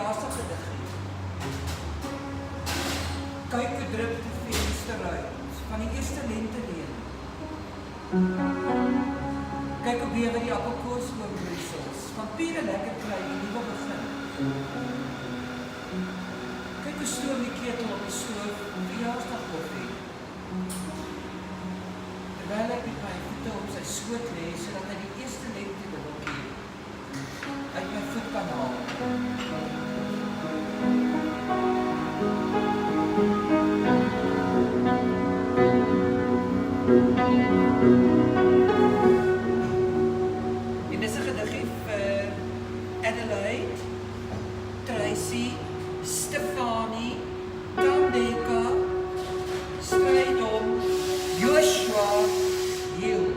laaste gediggie. Kyk hoe druk die venster uit, van die eerste lente leen. Kyk hoe bewe die appelkoos oorbloeisels, van pure lekker kry die nuwe begin. Kyk hoe stoom die ketel op die stoof, verjaarsdag koffie. Terwyl ek met my voete op sy skoot lê, sodat hy die eerste lente druppeltjie uit my voet kan haal. En dis 'n gediggie vir Adelaide, Tracy, Stefanie, Tandeka, Strydom, Joshua, Hill.